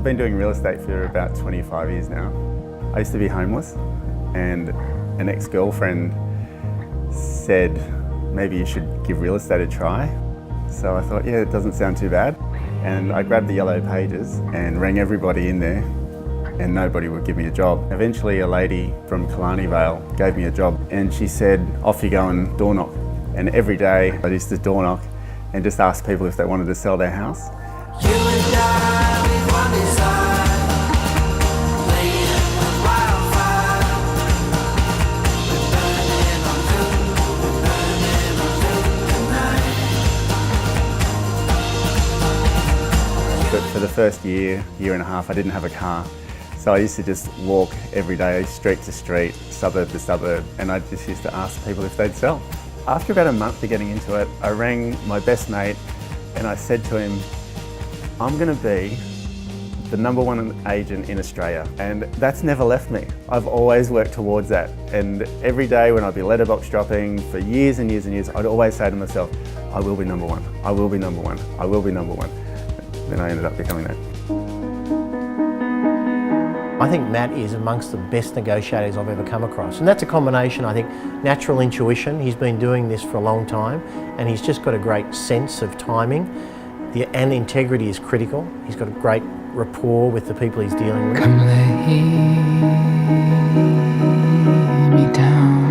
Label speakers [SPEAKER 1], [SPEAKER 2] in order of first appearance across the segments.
[SPEAKER 1] been doing real estate for about 25 years now. I used to be homeless, and an ex-girlfriend said, maybe you should give real estate a try. So I thought, yeah, it doesn't sound too bad. And I grabbed the yellow pages and rang everybody in there, and nobody would give me a job. Eventually a lady from Killarney Vale gave me a job, and she said, off you go and door knock. And every day I used to door knock and just ask people if they wanted to sell their house.
[SPEAKER 2] You and I, we one desire, playing with wildfire. We're burning on tonight.
[SPEAKER 1] But for the first year and a half, I didn't have a car. So I used to just walk every day, street to street, suburb to suburb, and I just used to ask people if they'd sell. After about a month of getting into it, I rang my best mate and I said to him, I'm going to be the #1 agent in Australia, and that's never left me. I've always worked towards that, and every day when I'd be letterbox dropping for years and years and years, I'd always say to myself, I will be #1, I will be #1, I will be #1. Then I ended up becoming that.
[SPEAKER 3] I think Matt is amongst the best negotiators I've ever come across, and that's a combination, I think, natural intuition. He's been doing this for a long time, and he's just got a great sense of timing. And integrity is critical. He's got a great rapport with the people he's dealing with.
[SPEAKER 2] Come lay me down.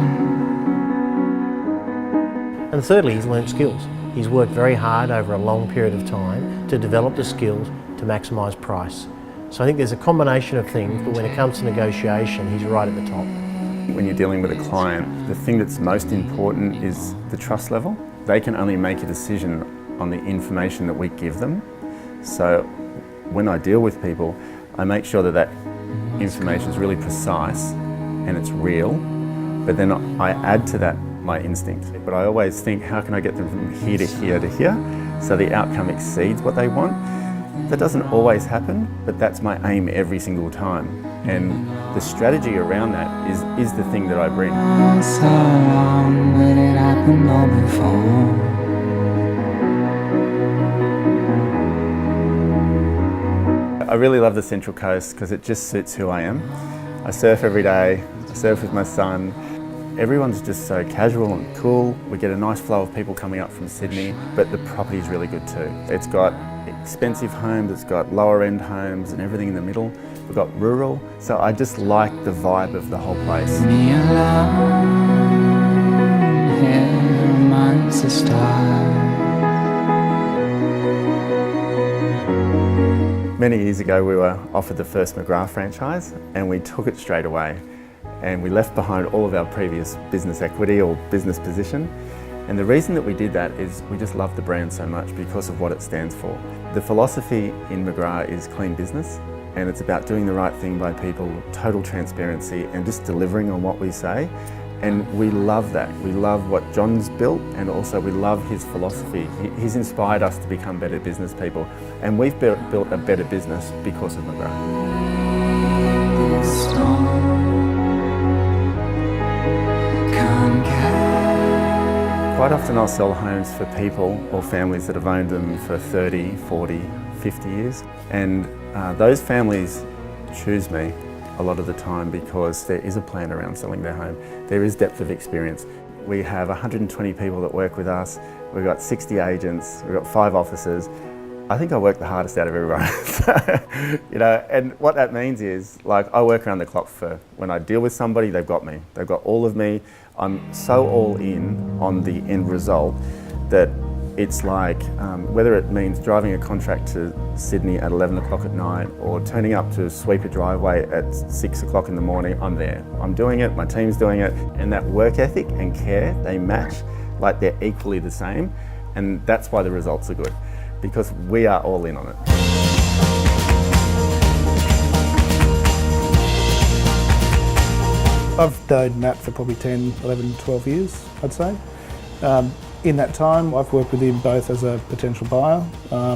[SPEAKER 3] And thirdly, he's learnt skills. He's worked very hard over a long period of time to develop the skills to maximise price. So I think there's a combination of things, but when it comes to negotiation, he's right at the top.
[SPEAKER 1] When you're dealing with a client, the thing that's most important is the trust level. They can only make a decision on the information that we give them. So when I deal with people, I make sure that that information is really precise and it's real, but then I add to that my instinct. But I always think, how can I get them from here to here to here so the outcome exceeds what they want? That doesn't always happen, but that's my aim every single time. And the strategy around that is the thing that I bring.
[SPEAKER 2] So long, but it happened all before.
[SPEAKER 1] I really love the Central Coast because it just suits who I am. I surf every day, I surf with my son. Everyone's just so casual and cool. We get a nice flow of people coming up from Sydney, but the property is really good too. It's got expensive homes, it's got lower end homes and everything in the middle. We've got rural, so I just like the vibe of the whole place.
[SPEAKER 2] Me alone, here amongst the stars.
[SPEAKER 1] Many years ago we were offered the first McGrath franchise and we took it straight away, and we left behind all of our previous business equity or business position. And the reason that we did that is we just love the brand so much because of what it stands for. The philosophy in McGrath is clean business, and it's about doing the right thing by people, total transparency, and just delivering on what we say. And we love that. We love what John's built, and also we love his philosophy. He's inspired us to become better business people, and we've built a better business because of McGrath. Quite often I'll sell homes for people or families that have owned them for 30, 40, 50 years. And those families choose me a lot of the time because there is a plan around selling their home. There is depth of experience. We have 120 people that work with us. We've got 60 agents. We've got 5 offices. I think I work the hardest out of everyone. So, and what that means is, like, I work around the clock for when I deal with somebody, they've got me. They've got all of me. I'm so all in on the end result that it's like, whether it means driving a contract to Sydney at 11 o'clock at night or turning up to sweep a driveway at 6 o'clock in the morning, I'm there. I'm doing it, my team's doing it, and that work ethic and care, they match, like they're equally the same, and that's why the results are good, because we are all in on it.
[SPEAKER 4] I've known Matt for probably 10, 11, 12 years, I'd say. In that time, I've worked with him both as a potential buyer,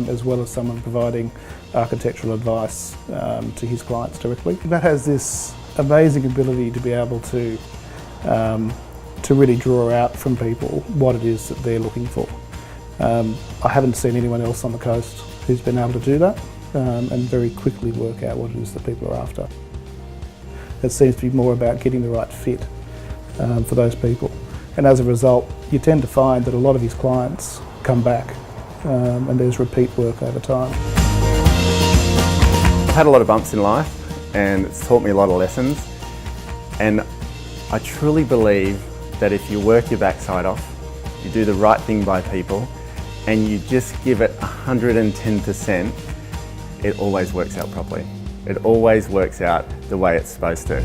[SPEAKER 4] as well as someone providing architectural advice to his clients directly. Matt has this amazing ability to be able to really draw out from people what it is that they're looking for. I haven't seen anyone else on the coast who's been able to do that. and very quickly work out what it is that people are after. It seems to be more about getting the right fit for those people. And as a result, you tend to find that a lot of his clients come back and there's repeat work over time.
[SPEAKER 1] I've had a lot of bumps in life and it's taught me a lot of lessons, and I truly believe that if you work your backside off, you do the right thing by people, and you just give it 110%, it always works out properly. It always works out the way it's supposed to.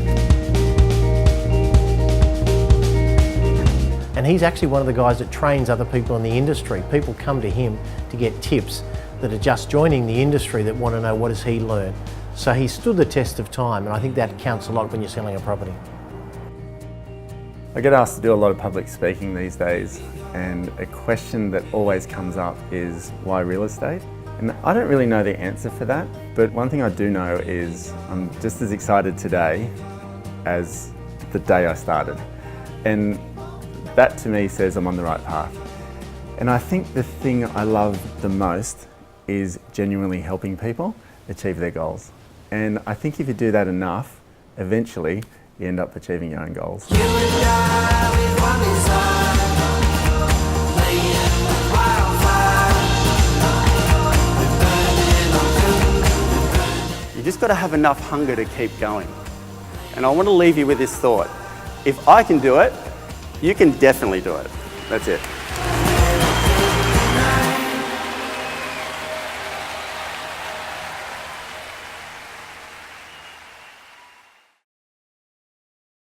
[SPEAKER 3] And he's actually one of the guys that trains other people in the industry. People come to him to get tips that are just joining the industry that want to know what has he learned. So he stood the test of time, and I think that counts a lot when you're selling a property.
[SPEAKER 1] I get asked to do a lot of public speaking these days, and a question that always comes up is why real estate? And I don't really know the answer for that, but one thing I do know is I'm just as excited today as the day I started. And that to me says I'm on the right path. And I think the thing I love the most is genuinely helping people achieve their goals. And I think if you do that enough, eventually you end up achieving your own goals.
[SPEAKER 2] You and I with one desire, playing with wildfire.
[SPEAKER 5] You just got to have enough hunger to keep going. And I want to leave you with this thought. If I can do it, you can definitely do it. That's it.